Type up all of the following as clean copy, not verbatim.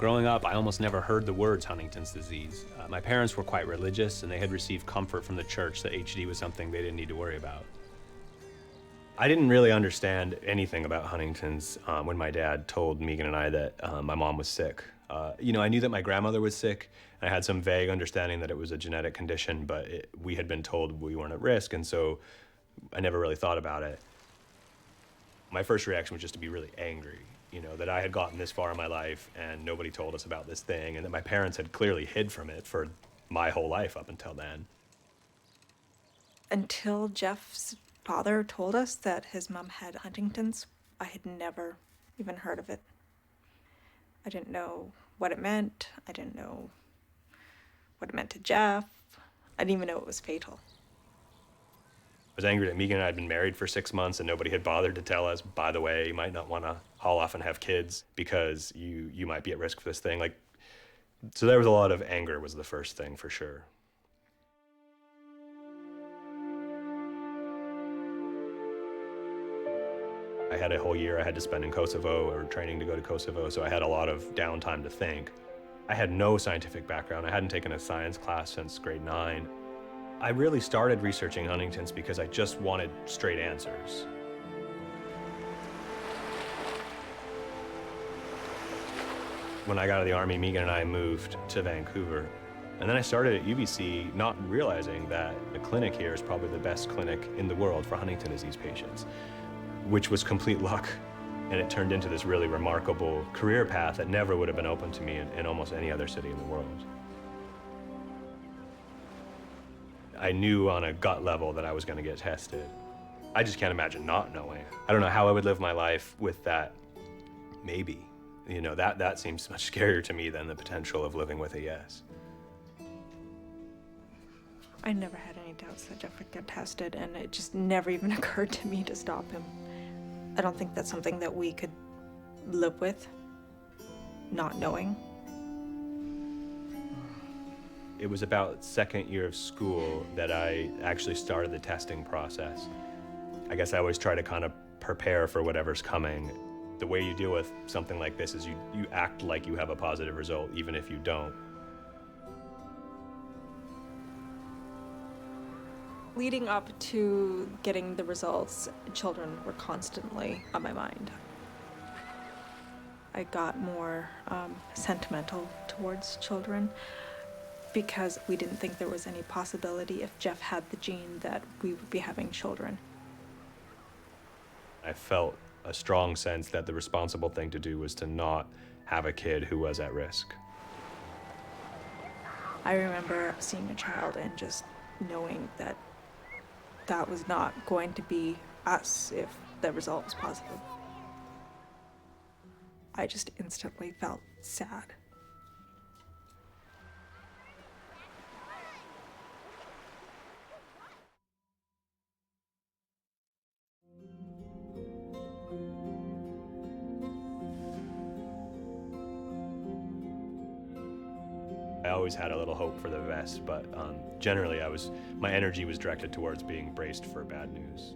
Growing up, I almost never heard the words Huntington's disease. My parents were quite religious, and they had received comfort from the church that HD was something they didn't need to worry about. I didn't really understand anything about Huntington's when my dad told Megan and I that my mom was sick. I knew that my grandmother was sick, and I had some vague understanding that it was a genetic condition, but we had been told we weren't at risk, and so I never really thought about it. My first reaction was just to be really angry, that I had gotten this far in my life and nobody told us about this thing, and that my parents had clearly hid from it for my whole life up until then. Until Jeff's father told us that his mom had Huntington's, I had never even heard of it. I didn't know what it meant. I didn't know what it meant to Jeff. I didn't even know it was fatal. I was angry that Megan and I had been married for 6 months and nobody had bothered to tell us, by the way, you might not want to haul off and have kids because you might be at risk for this thing. So there was a lot of anger was the first thing for sure. I had a whole year I had to spend in Kosovo or training to go to Kosovo, so I had a lot of downtime to think. I had no scientific background. I hadn't taken a science class since grade 9. I really started researching Huntington's because I just wanted straight answers. When I got out of the Army, Megan and I moved to Vancouver. And then I started at UBC, not realizing that the clinic here is probably the best clinic in the world for Huntington disease patients, which was complete luck. And it turned into this really remarkable career path that never would have been open to me in almost any other city in the world. I knew on a gut level that I was going to get tested. I just can't imagine not knowing. I don't know how I would live my life with that maybe. That seems much scarier to me than the potential of living with a yes. I never had any doubts that Jeff would get tested, and it just never even occurred to me to stop him. I don't think that's something that we could live with, not knowing. It was about second year of school that I actually started the testing process. I guess I always try to kind of prepare for whatever's coming. The way you deal with something like this is you act like you have a positive result, even if you don't. Leading up to getting the results, children were constantly on my mind. I got more sentimental towards children because we didn't think there was any possibility if Jeff had the gene that we would be having children. I felt a strong sense that the responsible thing to do was to not have a kid who was at risk. I remember seeing a child and just knowing that that was not going to be us if the result was positive. I just instantly felt sad. I always had a little hope for the best, but generally my energy was directed towards being braced for bad news.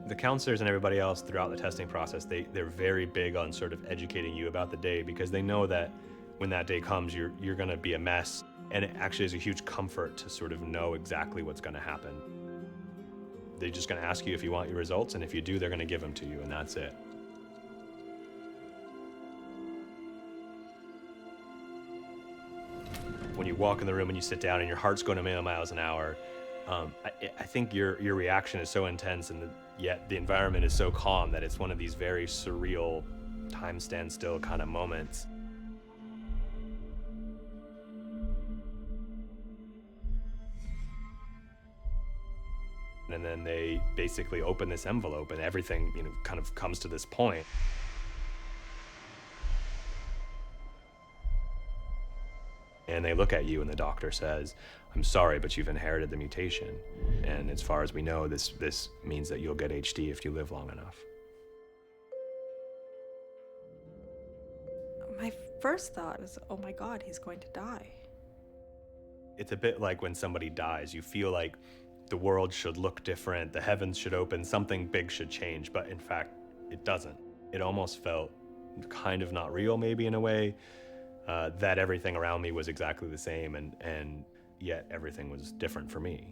The counselors and everybody else throughout the testing process, they're very big on sort of educating you about the day because they know that when that day comes, you're gonna be a mess. And it actually is a huge comfort to sort of know exactly what's gonna happen. They're just gonna ask you if you want your results, and if you do, they're gonna give them to you, and that's it. When you walk in the room and you sit down and your heart's going a million miles an hour, I think your reaction is so intense, and yet the environment is so calm that it's one of these very surreal, time stands still kind of moments. And then they basically open this envelope, and everything kind of comes to this point. And they look at you and the doctor says, "I'm sorry, but you've inherited the mutation. And as far as we know, this means that you'll get HD if you live long enough." My first thought was, oh my God, he's going to die. It's a bit like when somebody dies, you feel like the world should look different, the heavens should open, something big should change, but in fact, it doesn't. It almost felt kind of not real maybe in a way, that everything around me was exactly the same, and yet everything was different for me.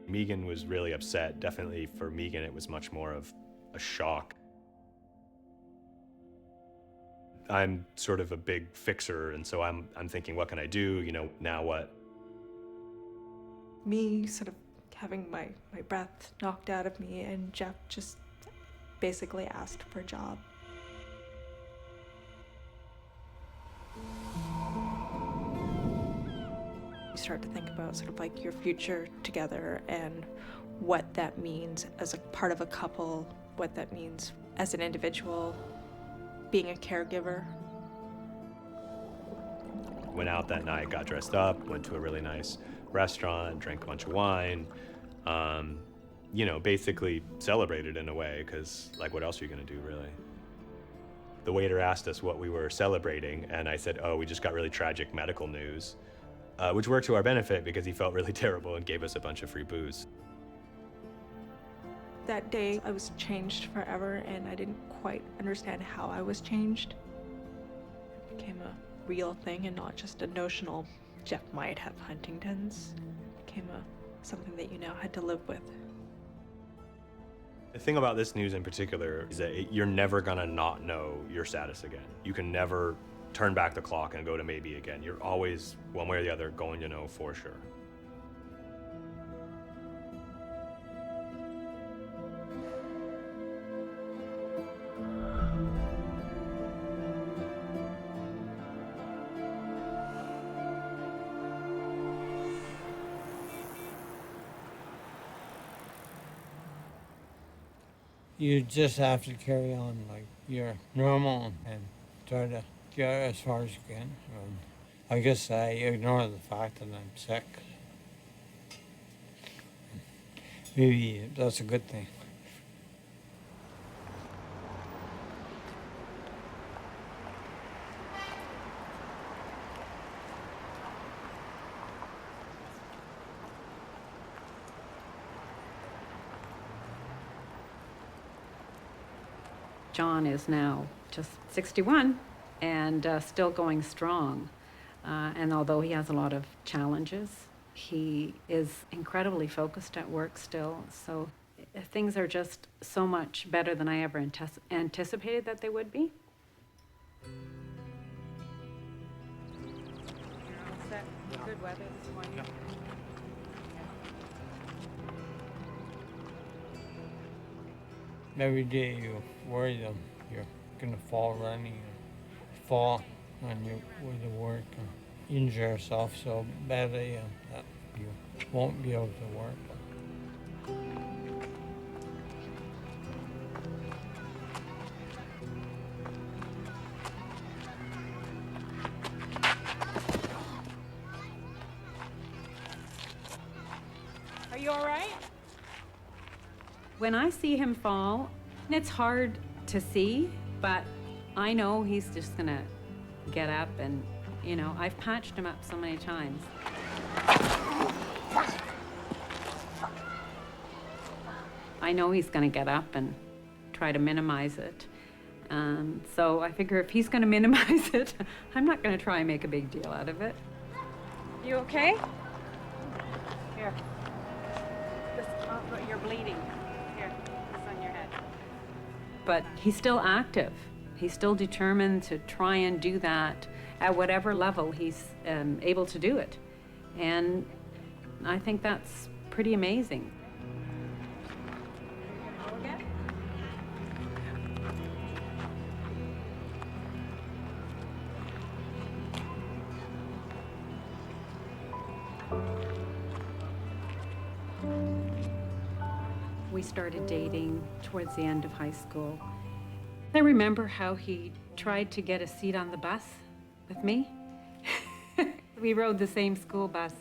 Megan was really upset. Definitely for Megan, it was much more of a shock. I'm sort of a big fixer, and so I'm thinking, what can I do? Now what? Me sort of having my breath knocked out of me, and Jeff just basically asked for a job. You start to think about sort of like your future together and what that means as a part of a couple, what that means as an individual, being a caregiver. Went out that night, got dressed up, went to a really nice restaurant, drank a bunch of wine, basically celebrated in a way, because like what else are you gonna do really? The waiter asked us what we were celebrating, and I said, oh, we just got really tragic medical news, which worked to our benefit because he felt really terrible and gave us a bunch of free booze. That day I was changed forever, and I didn't quite understand how I was changed. It became a real thing and not just a notional, Jeff might have Huntington's. It became something that you now had to live with. The thing about this news in particular is that you're never gonna not know your status again. You can never turn back the clock and go to maybe again. You're always, one way or the other, going to know for sure. You just have to carry on like you're normal and try to get as far as you can. I guess I ignore the fact that I'm sick. Maybe that's a good thing. John is now just 61 and still going strong. And although he has a lot of challenges, he is incredibly focused at work still. So things are just so much better than I ever anticipated that they would be. You're all set. Good weather this morning. Yeah. Every day you worry that you're gonna fall running, fall on your way to work, and injure yourself so badly that you won't be able to work. Are you all right? When I see him fall, it's hard to see, but I know he's just gonna get up and, I've patched him up so many times. I know he's gonna get up and try to minimize it. So I figure if he's gonna minimize it, I'm not gonna try and make a big deal out of it. You okay? Here. You're bleeding. Here, this on your head. But he's still active. He's still determined to try and do that at whatever level he's able to do it. And I think that's pretty amazing. We started dating towards the end of high school. I remember how he tried to get a seat on the bus with me. We rode the same school bus.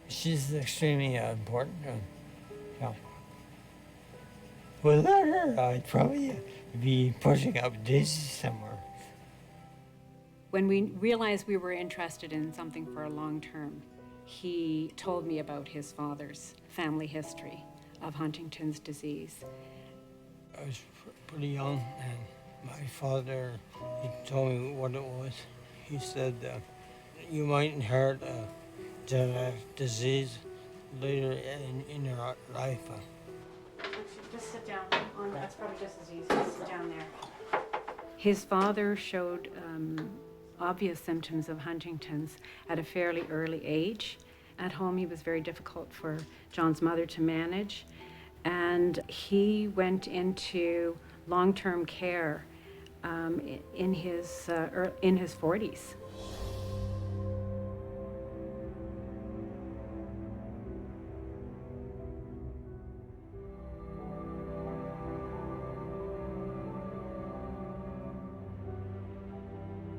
She's extremely important. Yeah. Without her, I'd probably be pushing up daisies somewhere. When we realized we were interested in something for a long term, he told me about his father's family history of Huntington's disease. I was pretty young, and my father, he told me what it was. He said, you might inherit a genetic disease later in your life. Just sit down. That's probably just as easy. Sit down there. His father showed obvious symptoms of Huntington's at a fairly early age. At home, he was very difficult for John's mother to manage, and he went into long-term care in his 40s.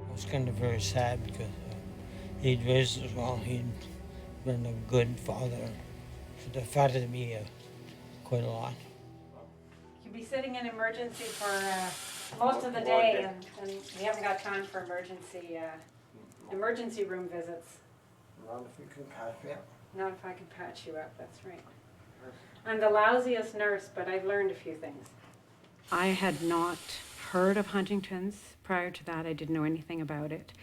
It was kind of very sad because he'd raised us well. He'd been a good father. So the affected me quite a lot. You'd be sitting in emergency for most of the day, and we haven't got time for emergency room visits. Not if you can patch me up. Not if I can patch you up, that's right. I'm the lousiest nurse, but I've learned a few things. I had not heard of Huntington's. Prior to that, I didn't know anything about it.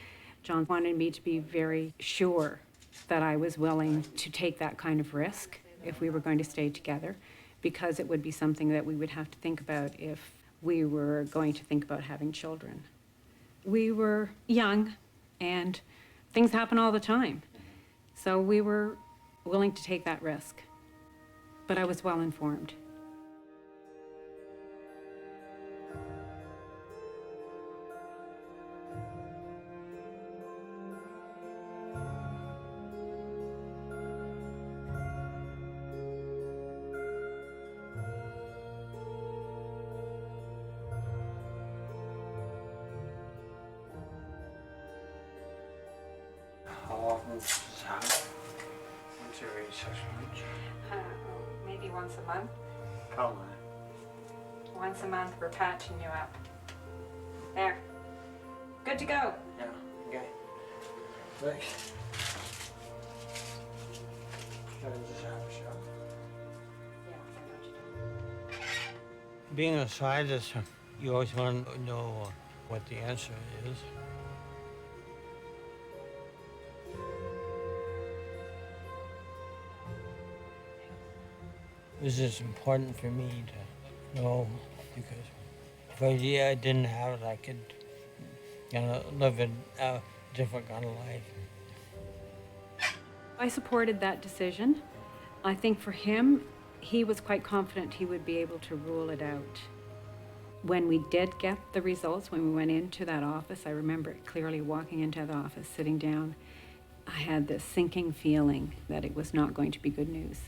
John wanted me to be very sure that I was willing to take that kind of risk if we were going to stay together, because it would be something that we would have to think about if we were going to think about having children. We were young, and things happen all the time. So we were willing to take that risk. But I was well informed. How often does this happen? Once every 6 months? Maybe once a month. Come on. Once a month, we're patching you up. There. Good to go. Yeah, okay. Thanks. Can I just have a shot? Yeah, Being a scientist, you always want to know what the answer is. It was just important for me to know, because if I didn't have it, I could live a different kind of life. I supported that decision. I think for him, he was quite confident he would be able to rule it out. When we did get the results, when we went into that office, I remember clearly walking into the office, sitting down. I had this sinking feeling that it was not going to be good news.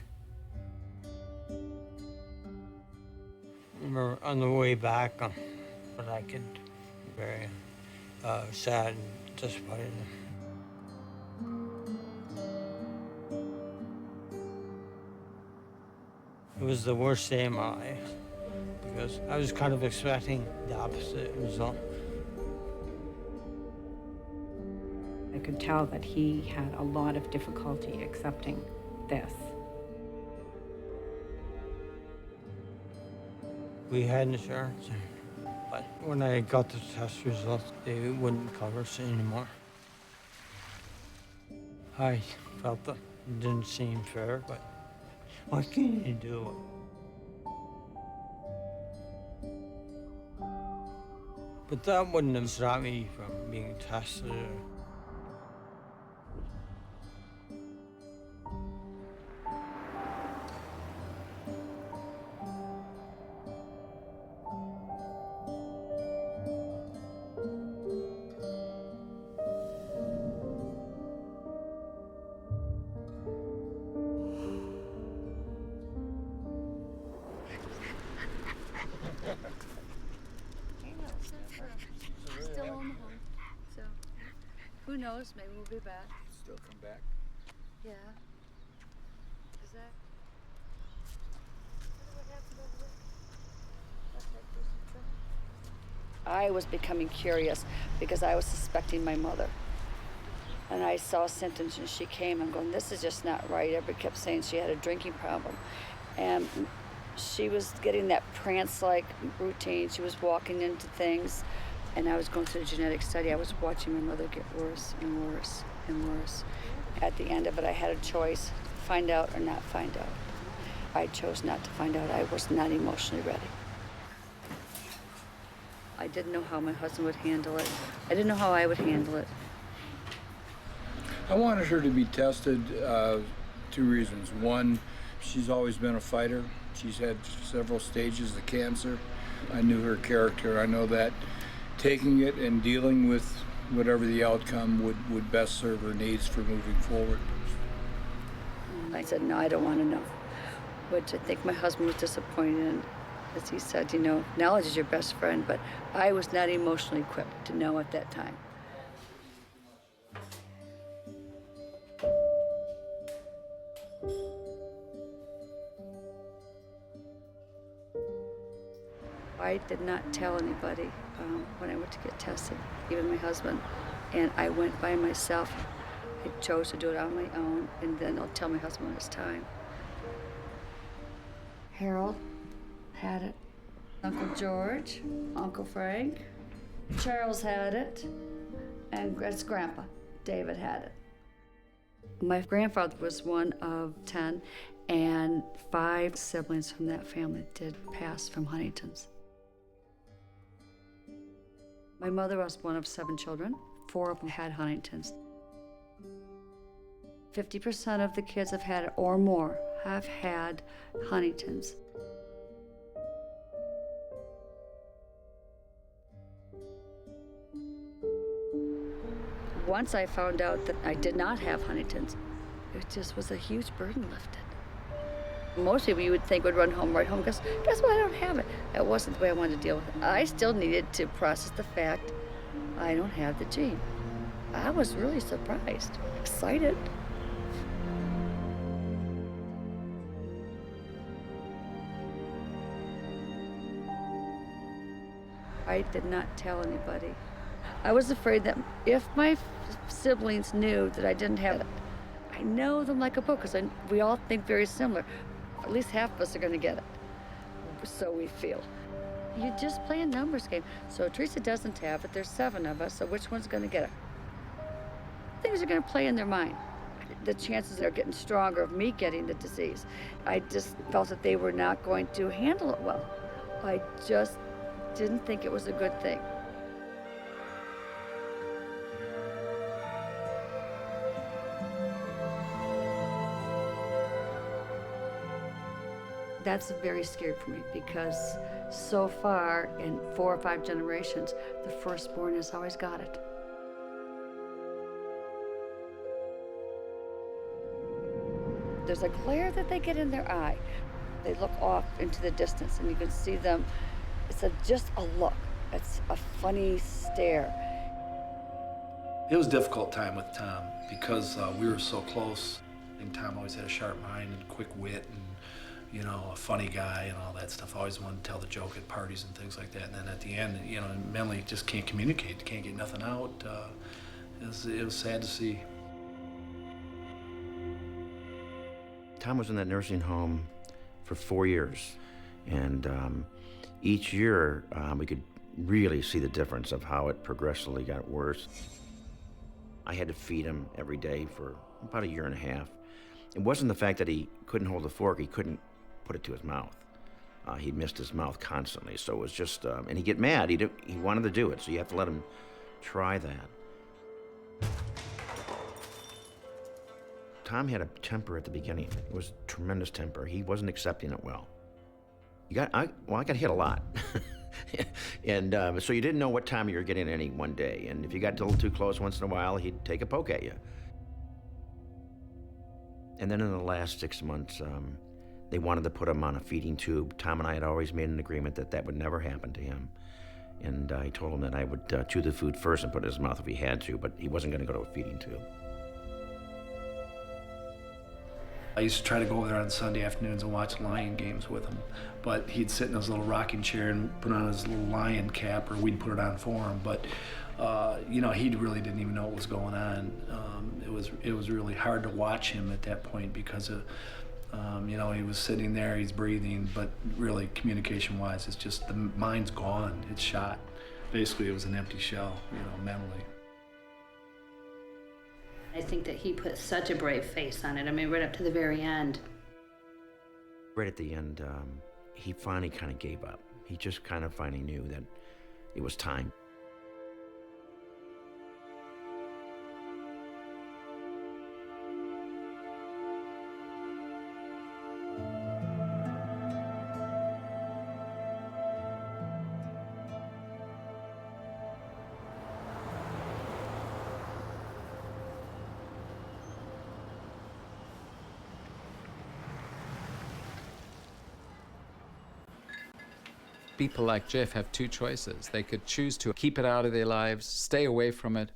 Remember on the way back, but I could very sad and disappointed. It was the worst day of my life because I was kind of expecting the opposite result. I could tell that he had a lot of difficulty accepting this. We had insurance, but when I got the test results, they wouldn't cover us anymore. I felt that it didn't seem fair, but what can you do? But that wouldn't have stopped me from being tested. Still on the home, so who knows? Maybe we'll be back. Still come back? Yeah. Is that? I was becoming curious because I was suspecting my mother. And I saw symptoms and she came and going, this is just not right. Everybody kept saying she had a drinking problem. And She was getting that prance-like routine. She was walking into things, and I was going through a genetic study. I was watching my mother get worse and worse and worse. At the end of it, I had a choice, find out or not find out. I chose not to find out. I was not emotionally ready. I didn't know how my husband would handle it. I didn't know how I would handle it. I wanted her to be tested, 2 reasons. One, she's always been a fighter. She's had several stages of cancer. I knew her character. I know that taking it and dealing with whatever the outcome would best serve her needs for moving forward. I said, no, I don't want to know, which I think my husband was disappointed in. As he said, you know, knowledge is your best friend, but I was not emotionally equipped to know at that time. I did not tell anybody when I went to get tested, even my husband, and I went by myself. I chose to do it on my own, and then I'll tell my husband when it's time. Harold had it. Uncle George, Uncle Frank, Charles had it, and that's Grandpa. David had it. My grandfather was one of 10, and 5 siblings from that family did pass from Huntington's. My mother was one of 7 children. 4 of them had Huntington's. 50% of the kids have had it or more have had Huntington's. Once I found out that I did not have Huntington's, it just was a huge burden lifted. Most people you would think would run home, right home, guess what, I don't have it. That wasn't the way I wanted to deal with it. I still needed to process the fact I don't have the gene. I was really surprised, excited. I did not tell anybody. I was afraid that if my siblings knew that I didn't have it, I know them like a book, because we all think very similar. At least half of us are going to get it. So we feel. You just play a numbers game. So Teresa doesn't have it. There's 7 of us, so which one's going to get it? Things are going to play in their mind. The chances are getting stronger of me getting the disease. I just felt that they were not going to handle it well. I just didn't think it was a good thing. That's very scary for me, because so far in 4 or 5 generations, the firstborn has always got it. There's a glare that they get in their eye. They look off into the distance and you can see them. It's just a look. It's a funny stare. It was a difficult time with Tom because we were so close. I think Tom always had a sharp mind and quick wit and, you know, a funny guy and all that stuff. I always wanted to tell the joke at parties and things like that. And then at the end, you know, mentally just can't communicate, can't get nothing out. It was sad to see. Tom was in that nursing home for 4 years. And each year, we could really see the difference of how it progressively got worse. I had to feed him every day for about 1.5 years. It wasn't the fact that he couldn't hold the fork, he couldn't put it to his mouth. He missed his mouth constantly, so it was just, and he'd get mad, he wanted to do it, so you have to let him try that. Tom had a temper at the beginning. It was tremendous temper. He wasn't accepting it well. I got hit a lot. And so you didn't know what time you were getting any one day, and if you got a little too close once in a while, he'd take a poke at you. And then in the last 6 months, they wanted to put him on a feeding tube. Tom and I had always made an agreement that that would never happen to him. And I told him that I would chew the food first and put it in his mouth if he had to, but he wasn't going to go to a feeding tube. I used to try to go over there on Sunday afternoons and watch Lion games with him, but he'd sit in his little rocking chair and put on his little lion cap, or we'd put it on for him. But you know, he really didn't even know what was going on. It was really hard to watch him at that point because of You know, he was sitting there, he's breathing, but really communication-wise, it's just the mind's gone, it's shot. Basically, it was an empty shell, you know, mentally. I think that he put such a brave face on it. I mean, right up to the very end. Right at the end, he finally kind of gave up. He just kind of finally knew that it was time. People like Jeff have two choices. They could choose to keep it out of their lives, stay away from it,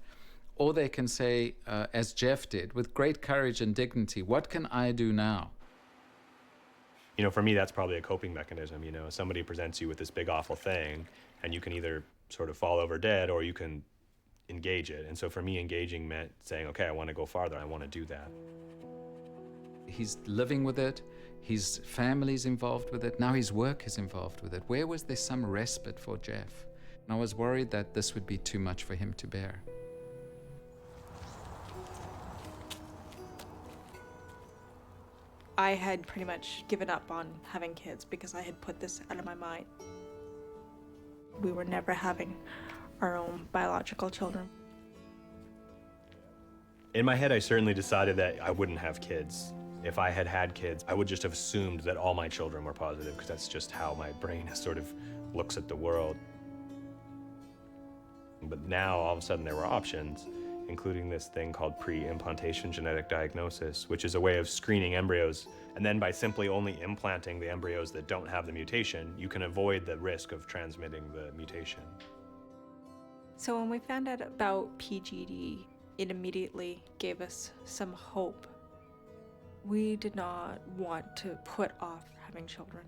or they can say, as Jeff did, with great courage and dignity, what can I do now? You know, for me, that's probably a coping mechanism. You know, somebody presents you with this big, awful thing, and you can either sort of fall over dead or you can engage it. And so for me, engaging meant saying, okay, I want to go farther. I want to do that. He's living with it. His family's involved with it. Now his work is involved with it. Where was there some respite for Jeff? And I was worried that this would be too much for him to bear. I had pretty much given up on having kids because I had put this out of my mind. We were never having our own biological children. In my head, I certainly decided that I wouldn't have kids. If I had had kids, I would just have assumed that all my children were positive because that's just how my brain sort of looks at the world. But now, all of a sudden, there were options, including this thing called pre-implantation genetic diagnosis, which is a way of screening embryos. And then by simply only implanting the embryos that don't have the mutation, you can avoid the risk of transmitting the mutation. So when we found out about PGD, it immediately gave us some hope. We did not want to put off having children.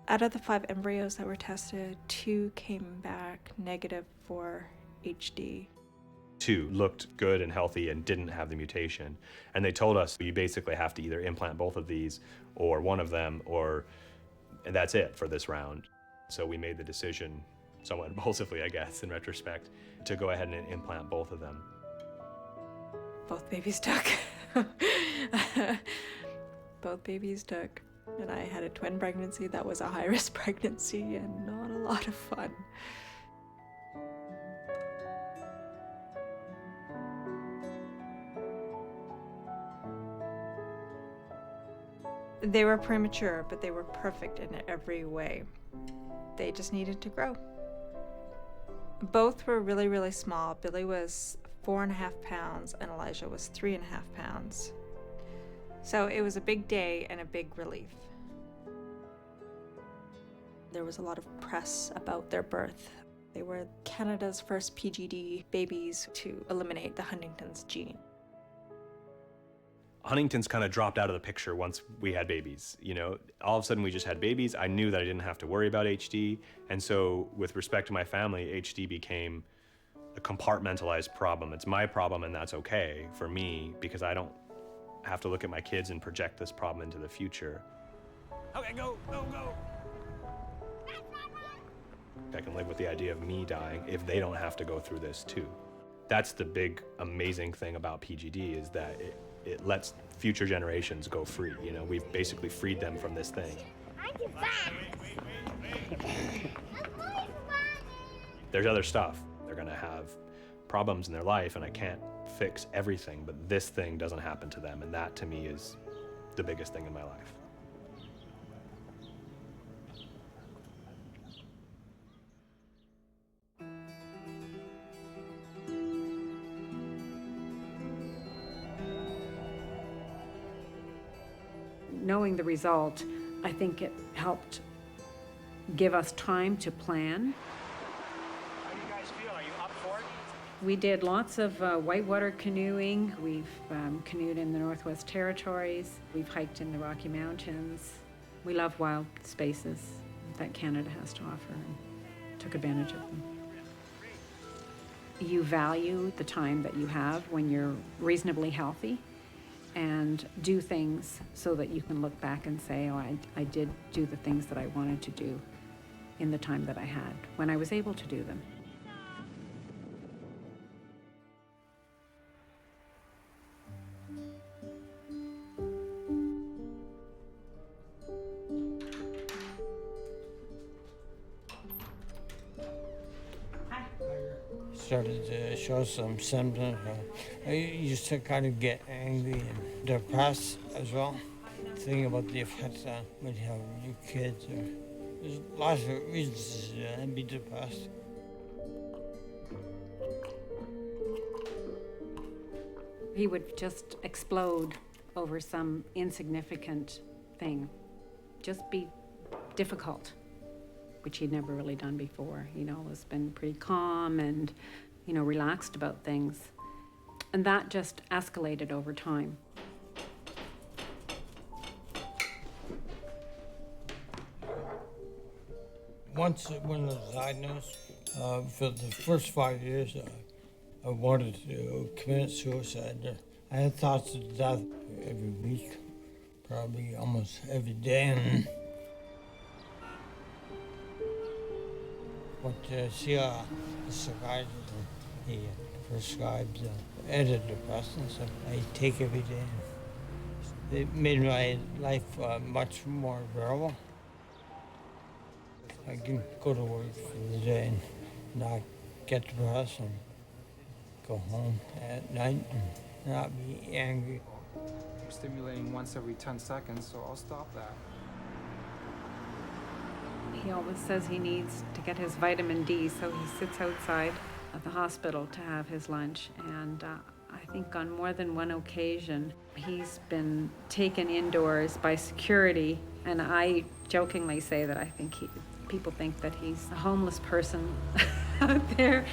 Out of the 5 embryos that were tested, 2 came back negative for HD. 2 looked good and healthy and didn't have the mutation. And they told us you basically have to either implant both of these or one of them, and that's it for this round. So we made the decision, somewhat impulsively, I guess, in retrospect, to go ahead and implant both of them. Both babies took. Both babies took. And I had a twin pregnancy that was a high-risk pregnancy and not a lot of fun. They were premature, but they were perfect in every way. They just needed to grow. Both were really, really small. Billy was 4.5 pounds and Elijah was 3.5 pounds. So it was a big day and a big relief. There was a lot of press about their birth. They were Canada's first PGD babies to eliminate the Huntington's gene. Huntington's kind of dropped out of the picture once we had babies. You know, all of a sudden we just had babies. I knew that I didn't have to worry about HD. And so with respect to my family, HD became a compartmentalized problem. It's my problem and that's okay for me because I don't have to look at my kids and project this problem into the future. Okay, go. I can live with the idea of me dying if they don't have to go through this too. That's the big, amazing thing about PGD is that it lets future generations go free. You know, we've basically freed them from this thing. There's other stuff. They're gonna have problems in their life and I can't fix everything, but this thing doesn't happen to them, and that to me is the biggest thing in my life. Knowing the result, I think it helped give us time to plan. How do you guys feel? Are you up for it? We did lots of whitewater canoeing. We've canoed in the Northwest Territories. We've hiked in the Rocky Mountains. We love wild spaces that Canada has to offer and took advantage of them. You value the time that you have when you're reasonably healthy, and do things so that you can look back and say, oh, I did do the things that I wanted to do in the time that I had, when I was able to do them. Started to show some symptoms. I used to kind of get angry and depressed as well. Thinking about the effects on when you have your kids. Or, there's lots of reasons to be depressed. He would just explode over some insignificant thing, just be difficult, which he'd never really done before. Has been pretty calm and, relaxed about things. And that just escalated over time. Once when I was diagnosed, for the first 5 years, I wanted to commit suicide. I had thoughts of death every week, probably almost every day. But see, the psychiatrist, he prescribes antidepressants that I take every day. It made my life much more bearable. I can go to work for the day and not get depressed and go home at night and not be angry. I'm stimulating once every 10 seconds, so I'll stop that. He always says he needs to get his vitamin D, so he sits outside of the hospital to have his lunch. And I think on more than one occasion, he's been taken indoors by security. And I jokingly say that I think people think that he's a homeless person out there.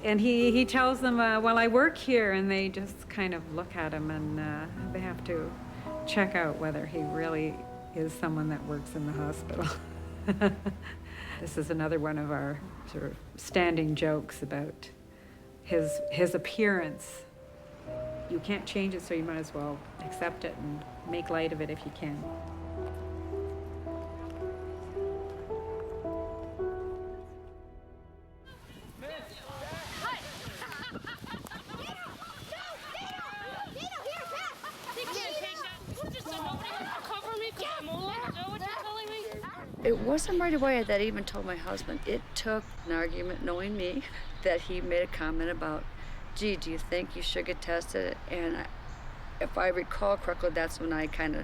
And he tells them, well, I work here, and they just kind of look at him, and they have to check out whether he really is someone that works in the hospital. This is another one of our sort of standing jokes about his appearance. You can't change it, so you might as well accept it and make light of it if you can. It wasn't right away that I even told my husband. It took an argument, knowing me, that he made a comment about, gee, do you think you should get tested? And if I recall correctly, that's when I kind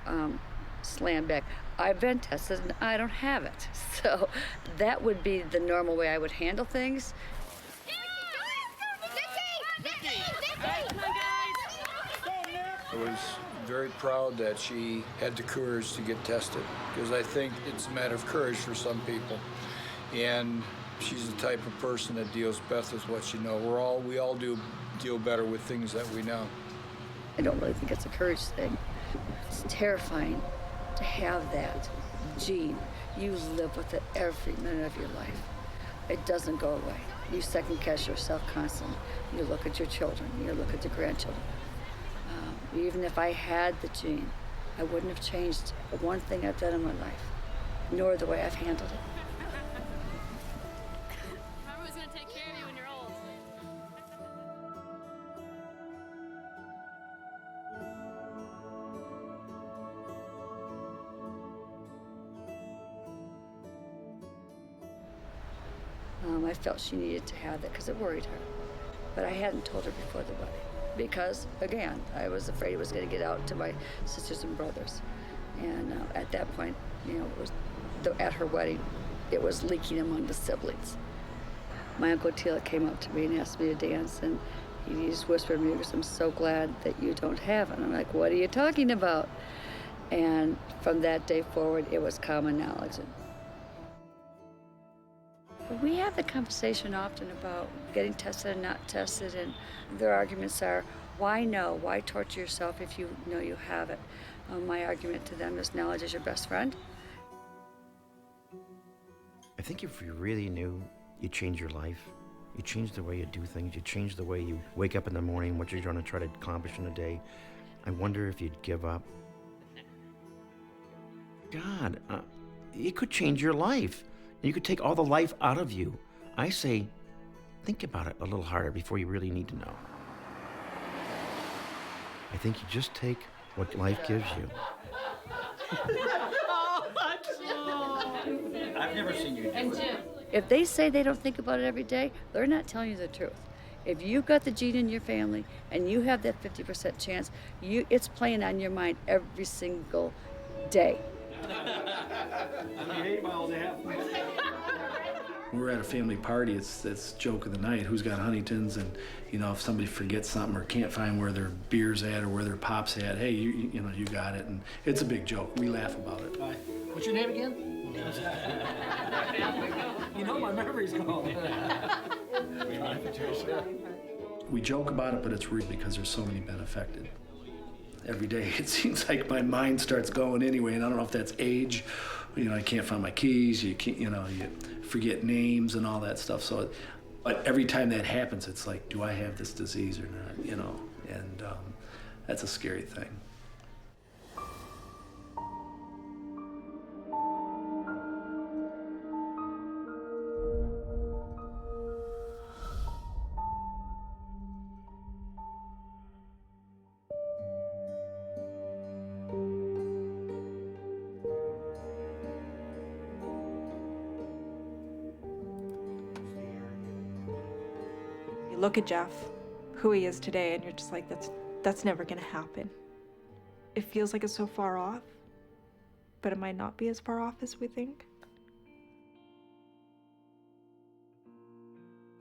of slammed back. I've been tested and I don't have it. So that would be the normal way I would handle things. I was very proud that she had the courage to get tested, because I think it's a matter of courage for some people. And she's the type of person that deals best with what she knows. We all deal better with things that we know. I don't really think it's a courage thing. It's terrifying to have that gene. You live with it every minute of your life. It doesn't go away. You second guess yourself constantly. You look at your children, you look at the grandchildren. Even if I had the gene, I wouldn't have changed one thing I've done in my life, nor the way I've handled it. Remember who's going to take care of you when you're old. I felt she needed to have that because it worried her. But I hadn't told her before the wedding because, again, I was afraid it was going to get out to my sisters and brothers. And at that point, it was at her wedding, it was leaking among the siblings. My Uncle Tila came up to me and asked me to dance, and he just whispered to me, I'm so glad that you don't have it. And I'm like, what are you talking about? And from that day forward, it was common knowledge. We have the conversation often about getting tested and not tested, and their arguments are, why no? Why torture yourself if you know you have it? My argument to them is knowledge is your best friend. I think if you really knew, you'd change your life. You change the way you do things. You change the way you wake up in the morning, what you're going to try to accomplish in a day. I wonder if you'd give up. God, it could change your life. You could take all the life out of you. I say, think about it a little harder before you really need to know. I think you just take what life gives you. I've never seen you do it. If they say they don't think about it every day, they're not telling you the truth. If you've got the gene in your family and you have that 50% chance, it's playing on your mind every single day. We're at a family party, it's joke of the night, who's got Huntington's, and if somebody forgets something or can't find where their beer's at or where their pop's at, hey, you got it, and it's a big joke. We laugh about it. What's your name again? My memory's gone. We joke about it, but it's real because there's so many been affected. Every day it seems like my mind starts going anyway, and I don't know if that's age. I can't find my keys. You can't, you forget names and all that stuff. So, but every time that happens, it's like, do I have this disease or not? And that's a scary thing. You look at Jeff, who he is today, and you're just like, that's never gonna happen. It feels like it's so far off, but it might not be as far off as we think.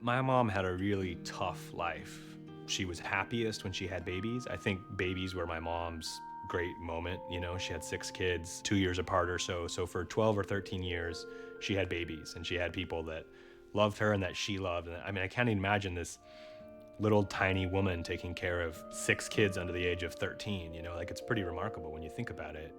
My mom had a really tough life. She was happiest when she had babies. I think babies were my mom's great moment. She had 6 kids, 2 years apart or so. So for 12 or 13 years, she had babies, and she had people that loved her and that she loved. And I can't even imagine this little tiny woman taking care of 6 kids under the age of 13. It's pretty remarkable when you think about it.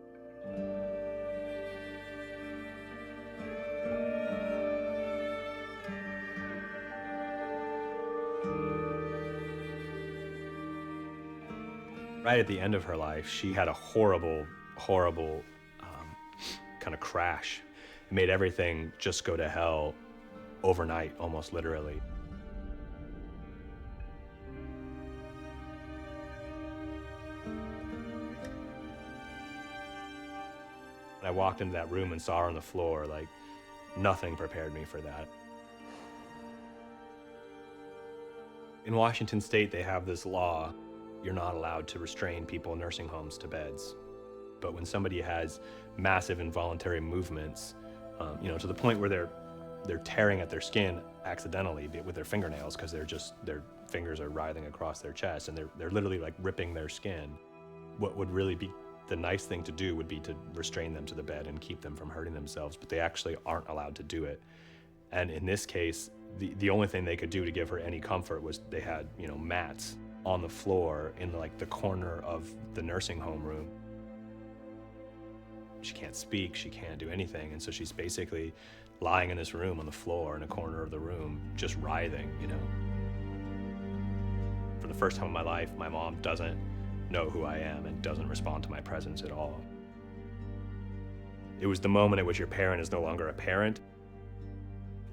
Right at the end of her life, she had a horrible kind of crash. It made everything just go to hell overnight, almost literally. I walked into that room and saw her on the floor, like nothing prepared me for that. In Washington State, they have this law. You're not allowed to restrain people in nursing homes to beds. But when somebody has massive involuntary movements, to the point where they're tearing at their skin accidentally with their fingernails because their fingers are writhing across their chest, and they're literally like ripping their skin. What would really be the nice thing to do would be to restrain them to the bed and keep them from hurting themselves, but they actually aren't allowed to do it. And in this case, the only thing they could do to give her any comfort was they had, mats on the floor in the corner of the nursing home room. She can't speak, she can't do anything, and so she's basically lying in this room on the floor in a corner of the room, just writhing, For the first time in my life, my mom doesn't know who I am and doesn't respond to my presence at all. It was the moment at which your parent is no longer a parent.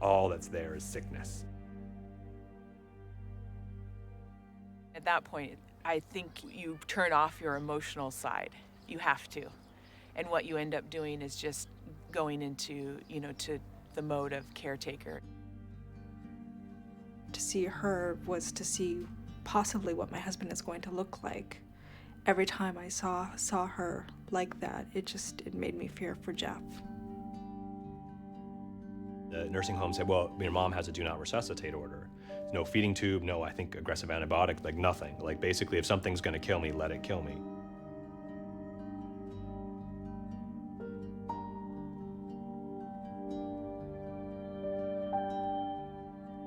All that's there is sickness. At that point, I think you turn off your emotional side. You have to. And what you end up doing is just going into, to the mode of caretaker. To see her was to see possibly what my husband is going to look like. Every time I saw her like that, it made me fear for Jeff. The nursing home said, well, your mom has a do not resuscitate order. No feeding tube, no, I think aggressive antibiotic, nothing. Basically, if something's gonna kill me, let it kill me.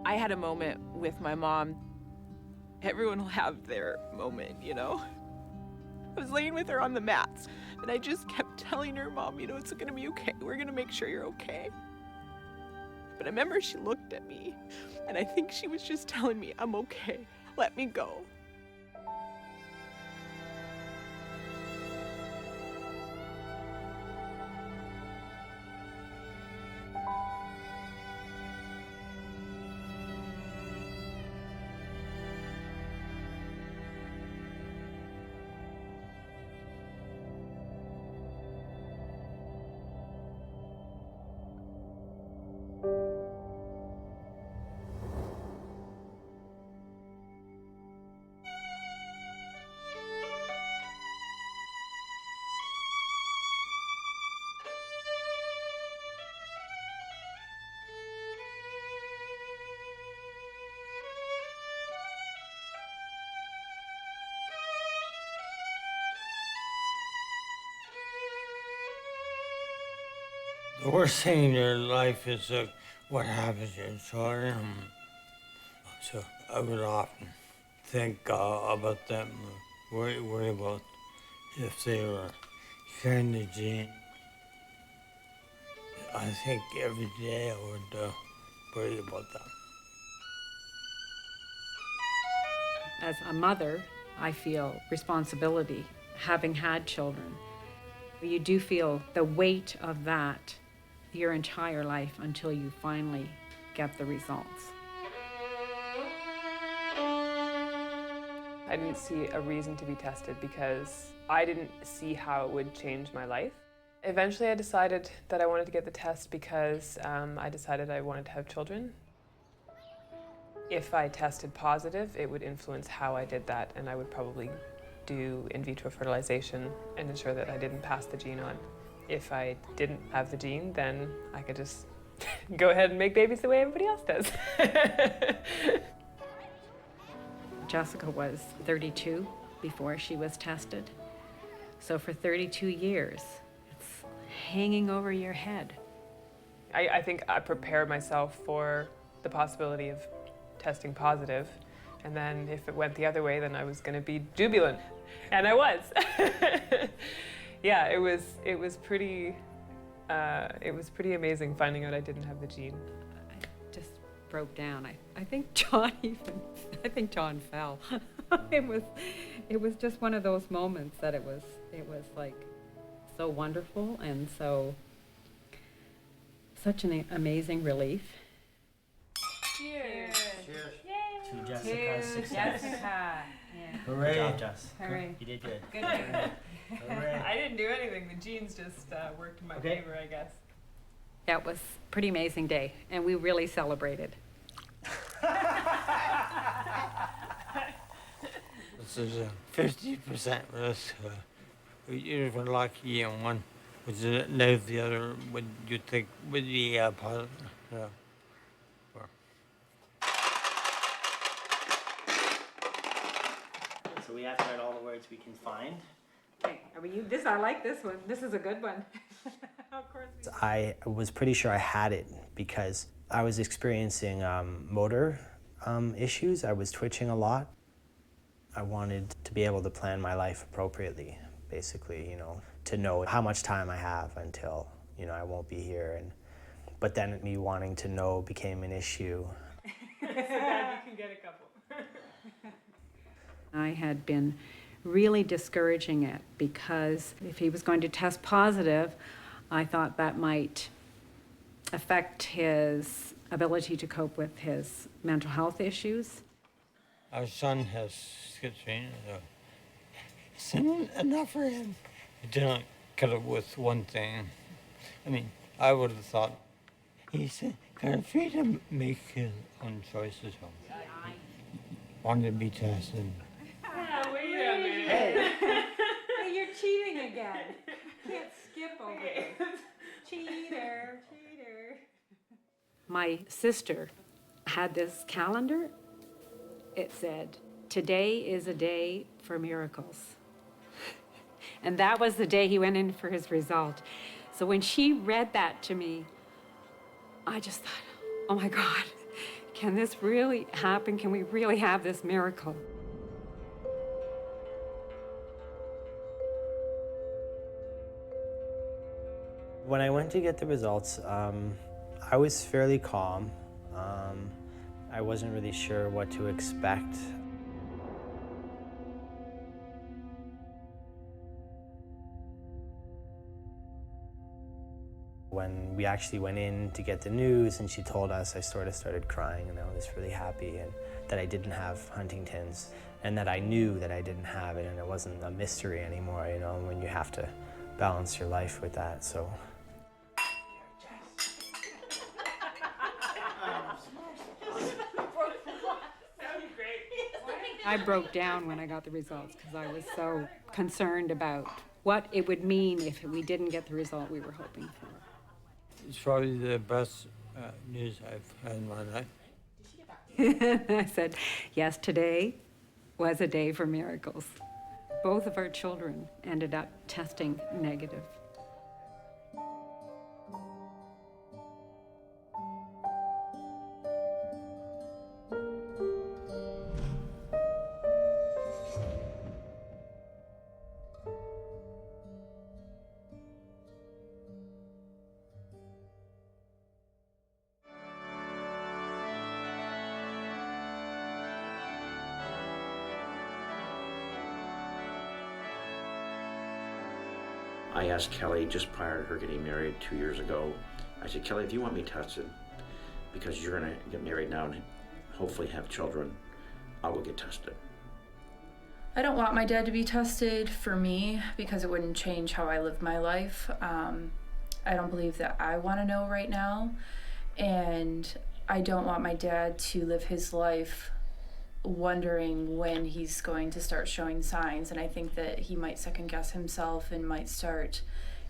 I had a moment with my mom. Everyone will have their moment, I was laying with her on the mats, and I just kept telling her, Mom, it's gonna be okay. We're gonna make sure you're okay. But But I remember she looked at me, and I think she was just telling me, I'm okay, let me go. The worst thing in your life is what happens to your children. So I would often think about them, worry about if they were carrying the gene. I think every day I would worry about them. As a mother, I feel responsibility, having had children. You do feel the weight of that your entire life until you finally get the results. I didn't see a reason to be tested because I didn't see how it would change my life. Eventually I decided that I wanted to get the test because I decided I wanted to have children. If I tested positive, it would influence how I did that, and I would probably do in vitro fertilization and ensure that I didn't pass the gene on. If I didn't have the gene, then I could just go ahead and make babies the way everybody else does. Jessica was 32 before she was tested. So for 32 years, it's hanging over your head. I think I prepared myself for the possibility of testing positive, and then if it went the other way, then I was going to be jubilant, and I was. Yeah, it was pretty amazing finding out I didn't have the gene. I just broke down. I think John fell. It was just one of those moments that it was like so wonderful and such an amazing relief. Cheers. Cheers. Yay. To Jessica's success. Jessica. Yeah. Hooray. Good job, Jess. Hooray. You did good. Good. Hooray. I didn't do anything. The genes just worked in my favor, I guess. Yeah, it was a pretty amazing day, and we really celebrated. This is a 50% risk. You're lucky in one. Would you know the other? Would you think would be positive? Yeah. So we have to write all the words we can find. Okay, I like this one. This is a good one. Of course. I was pretty sure I had it because I was experiencing motor issues. I was twitching a lot. I wanted to be able to plan my life appropriately, basically, to know how much time I have until, I won't be here. But then me wanting to know became an issue. So Dad, you can get a couple. I had been really discouraging it because if he was going to test positive, I thought that might affect his ability to cope with his mental health issues. Our son has schizophrenia, so it's enough for him. He didn't cut it with one thing. I mean, I would have thought he's kind of free to make his own choices. Wanted to be tested. Wait a minute. Hey, you're cheating again. Can't skip over this. Cheater. My sister had this calendar. It said, "Today is a day for miracles." And that was the day he went in for his result. So when she read that to me, I just thought, oh my God, can this really happen? Can we really have this miracle? When I went to get the results, I was fairly calm. I wasn't really sure what to expect. When we actually went in to get the news and she told us, I sort of started crying, and I was really happy and that I didn't have Huntington's, and that I knew that I didn't have it, and it wasn't a mystery anymore, you know, when you have to balance your life with that, so. I broke down when I got the results because I was so concerned about what it would mean if we didn't get the result we were hoping for. It's probably the best news I've had in my life. I said, yes, today was a day for miracles. Both of our children ended up testing negative. I asked Kelly just prior to her getting married 2 years ago, I said, Kelly, if you want me tested, because you're gonna get married now and hopefully have children, I'll go get tested. I don't want my dad to be tested for me because it wouldn't change how I live my life. I don't believe that I want to know right now, and I don't want my dad to live his life wondering when he's going to start showing signs. And I think that he might second guess himself and might start,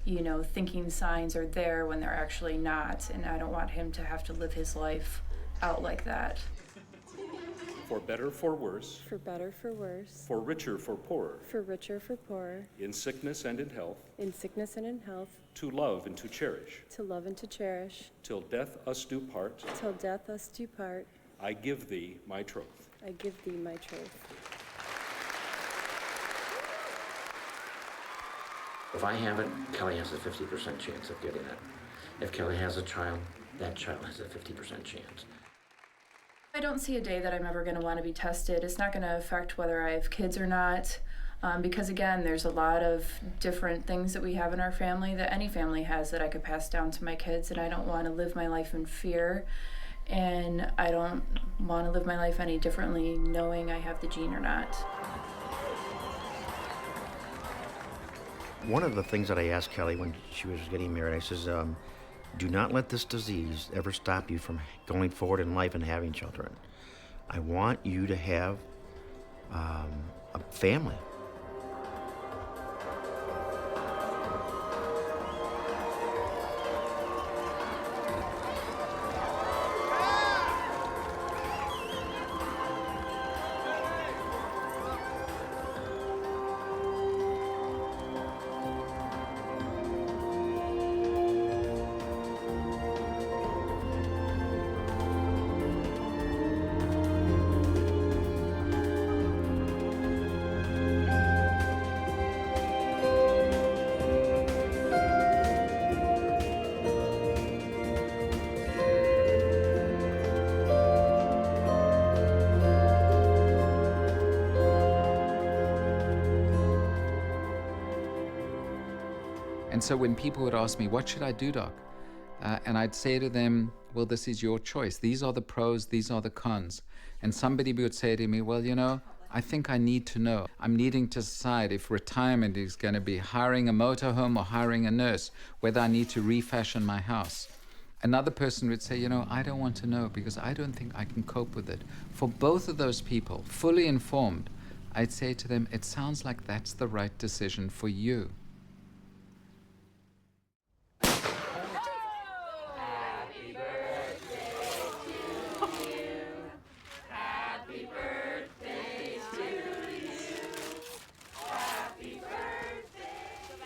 you know, thinking signs are there when they're actually not. And I don't want him to have to live his life out like that. For better, for worse. For better, for worse. For richer, for poorer. For richer, for poorer. In sickness and in health. In sickness and in health. To love and to cherish. To love and to cherish. Till death us do part. Till death us do part. I give thee my troth. I give thee my troth. If I have it, Kelly has a 50% chance of getting it. If Kelly has a child, that child has a 50% chance. I don't see a day that I'm ever going to want to be tested. It's not going to affect whether I have kids or not, because again, there's a lot of different things that we have in our family that any family has that I could pass down to my kids, and I don't want to live my life in fear. And I don't want to live my life any differently knowing I have the gene or not. One of the things that I asked Kelly when she was getting married, I says, do not let this disease ever stop you from going forward in life and having children. I want you to have a family. And so when people would ask me, what should I do, doc? And I'd say to them, well, this is your choice. These are the pros, these are the cons. And somebody would say to me, well, you know, I think I need to know. I'm needing to decide if retirement is going to be hiring a motorhome or hiring a nurse, whether I need to refashion my house. Another person would say, you know, I don't want to know because I don't think I can cope with it. For both of those people, fully informed, I'd say to them, it sounds like that's the right decision for you.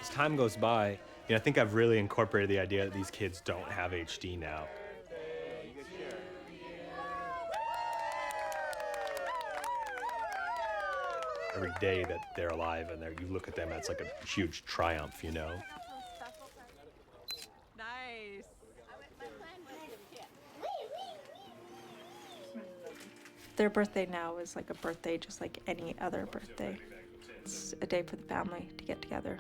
As time goes by, I think I've really incorporated the idea that these kids don't have HD now. Every day that they're alive and you look at them, it's like a huge triumph, you know? Nice. Their birthday now is like a birthday just like any other birthday. It's a day for the family to get together.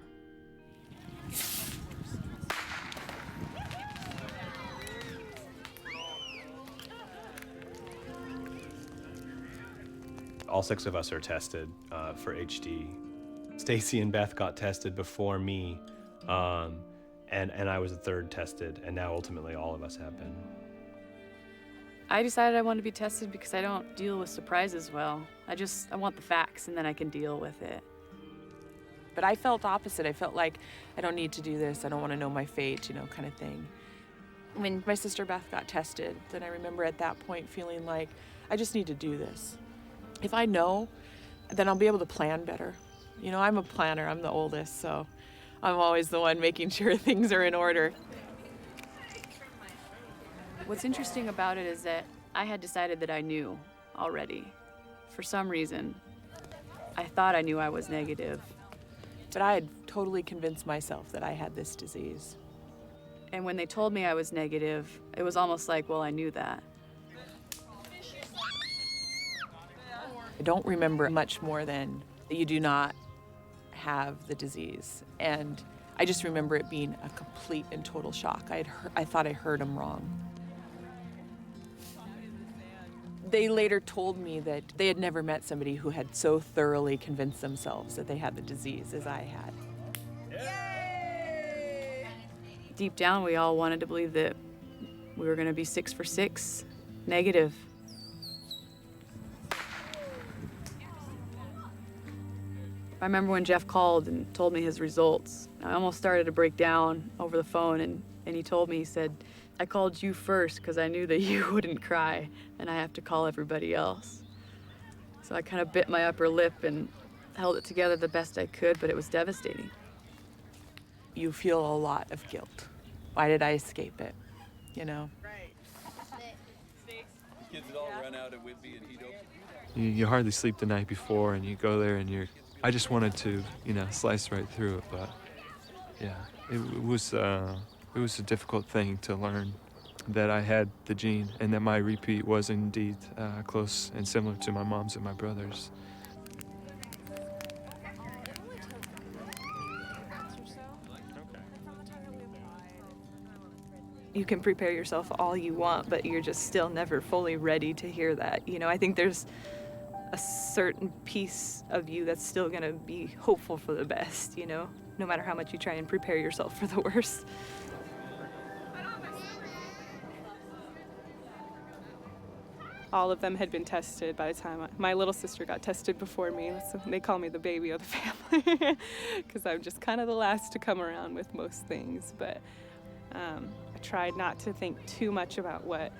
All 6 of us are tested for HD. Stacy and Beth got tested before me, and I was the 3rd tested, and now ultimately all of us have been. I decided I wanted to be tested because I don't deal with surprises well. I want the facts and then I can deal with it. But I felt opposite. I felt like I don't need to do this. I don't want to know my fate, kind of thing. When my sister Beth got tested, then I remember at that point feeling like I just need to do this. If I know, then I'll be able to plan better. I'm a planner. I'm the oldest, so I'm always the one making sure things are in order. What's interesting about it is that I had decided that I knew already. For some reason, I thought I knew I was negative. But I had totally convinced myself that I had this disease. And when they told me I was negative, it was almost like, well, I knew that. I don't remember much more than that you do not have the disease. And I just remember it being a complete and total shock. I thought I heard them wrong. They later told me that they had never met somebody who had so thoroughly convinced themselves that they had the disease as I had. Yay! Deep down, we all wanted to believe that we were going to be 6 for 6, negative. I remember when Jeff called and told me his results. I almost started to break down over the phone, and he told me, he said, I called you first because I knew that you wouldn't cry, and I have to call everybody else. So I kind of bit my upper lip and held it together the best I could, but it was devastating. You feel a lot of guilt. Why did I escape it? Kids all run out of Whitby and Hedo. You hardly sleep the night before, and you go there and I just wanted to, slice right through it, but yeah, it was a difficult thing to learn that I had the gene and that my repeat was indeed close and similar to my mom's and my brother's. You can prepare yourself all you want, but you're just still never fully ready to hear that. I think there's a certain piece of you that's still gonna be hopeful for the best, no matter how much you try and prepare yourself for the worst. All of them had been tested by the time my little sister got tested before me, so they call me the baby of the family because I'm just kind of the last to come around with most things. But I tried not to think too much about what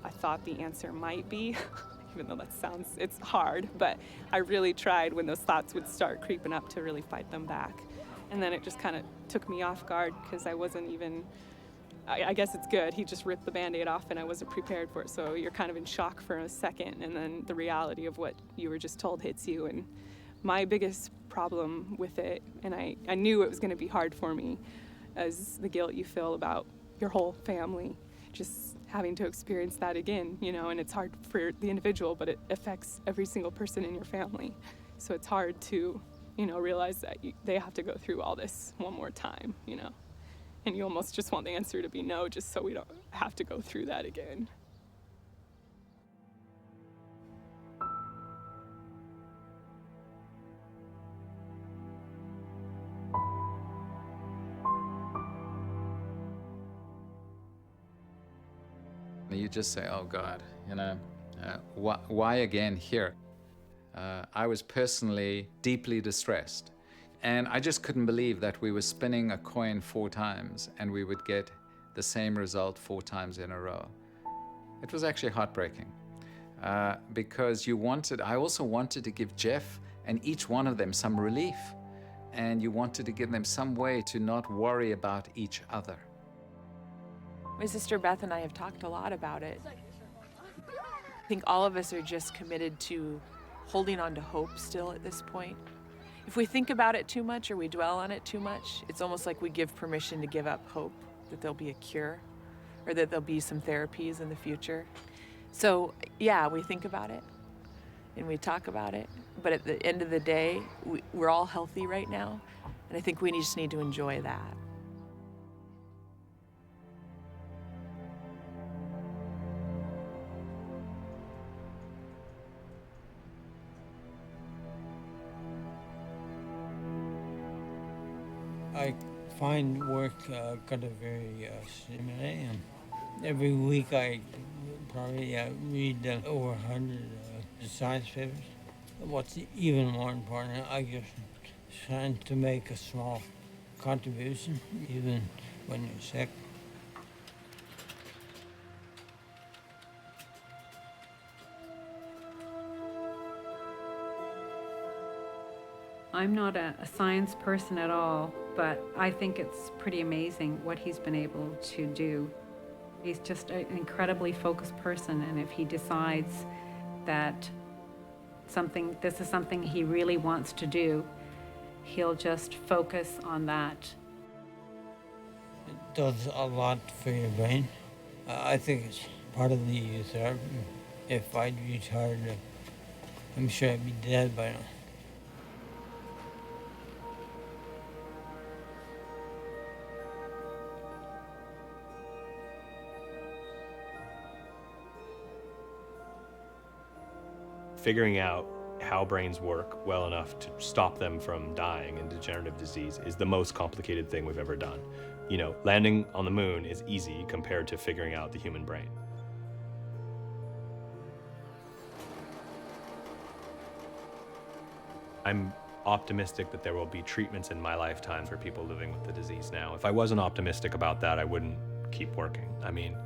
I thought the answer might be, even though it's hard, but I really tried when those thoughts would start creeping up to really fight them back. And then it just kind of took me off guard because I wasn't even, I guess it's good. He just ripped the Band-Aid off and I wasn't prepared for it. So you're kind of in shock for a second, and then the reality of what you were just told hits you. And my biggest problem with it, and I knew it was going to be hard for me, is the guilt you feel about your whole family, just having to experience that again, and it's hard for the individual, but it affects every single person in your family. So it's hard to, realize that they have to go through all this one more time, and you almost just want the answer to be no, just so we don't have to go through that again. You just say, oh God, why again here? I was personally deeply distressed. And I just couldn't believe that we were spinning a coin 4 times and we would get the same result 4 times in a row. It was actually heartbreaking because I also wanted to give Jeff and each one of them some relief. And you wanted to give them some way to not worry about each other. My sister Beth and I have talked a lot about it. I think all of us are just committed to holding on to hope still at this point. If we think about it too much or we dwell on it too much, it's almost like we give permission to give up hope that there'll be a cure or that there'll be some therapies in the future. So yeah, we think about it, and we talk about it. But at the end of the day, we're all healthy right now, and I think we just need to enjoy that. I find work kind of very stimulating. Every week I probably read over 100 science papers. What's even more important, I just trying to make a small contribution, even when you're sick. I'm not a science person at all, but I think it's pretty amazing what he's been able to do. He's just an incredibly focused person, and if he decides that this is something he really wants to do, he'll just focus on that. It does a lot for your brain. I think it's part of the therapy. If I'd retired, I'm sure I'd be dead by now. Figuring out how brains work well enough to stop them from dying in degenerative disease is the most complicated thing we've ever done. You know, landing on the moon is easy compared to figuring out the human brain. I'm optimistic that there will be treatments in my lifetime for people living with the disease now. If I wasn't optimistic about that, I wouldn't keep working. I mean,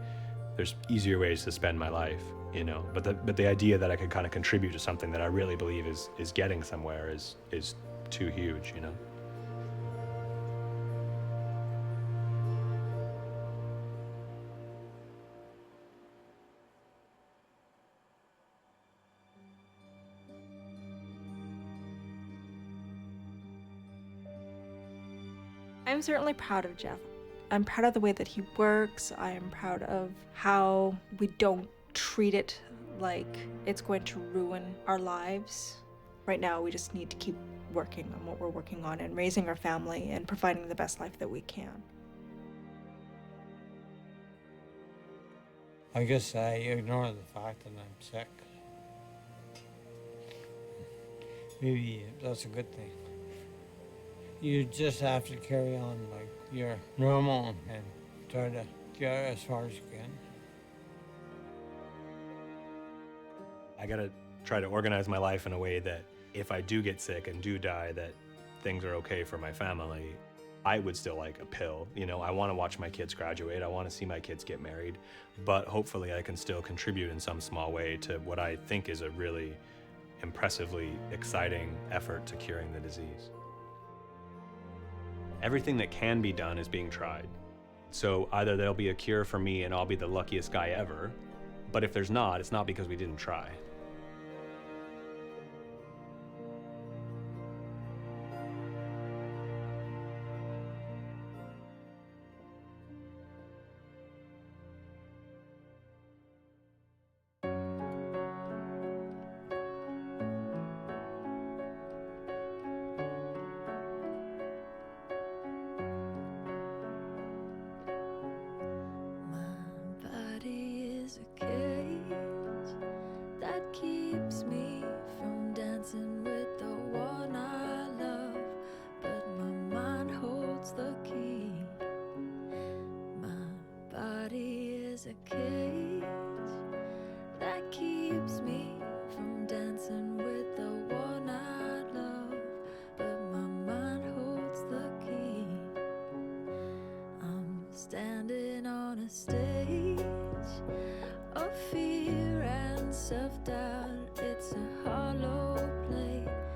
there's easier ways to spend my life, you know, but the idea that I could kind of contribute to something that I really believe is getting somewhere is too huge, you know. I'm certainly proud of Jeff. I'm proud of the way that he works. I am proud of how we don't treat it like it's going to ruin our lives. Right now, we just need to keep working on what we're working on and raising our family and providing the best life that we can. I guess I ignore the fact that I'm sick. Maybe that's a good thing. You just have to carry on like you're normal and try to get as far as you can. I gotta try to organize my life in a way that if I do get sick and do die, that things are okay for my family. I would still like a pill, you know, I wanna watch my kids graduate, I wanna see my kids get married, but hopefully I can still contribute in some small way to what I think is a really impressively exciting effort to curing the disease. Everything that can be done is being tried. So either there'll be a cure for me and I'll be the luckiest guy ever, but if there's not, it's not because we didn't try. a cage that keeps me from dancing with the one I love, but my mind holds the key. I'm standing on a stage of fear and self-doubt. It's a hollow place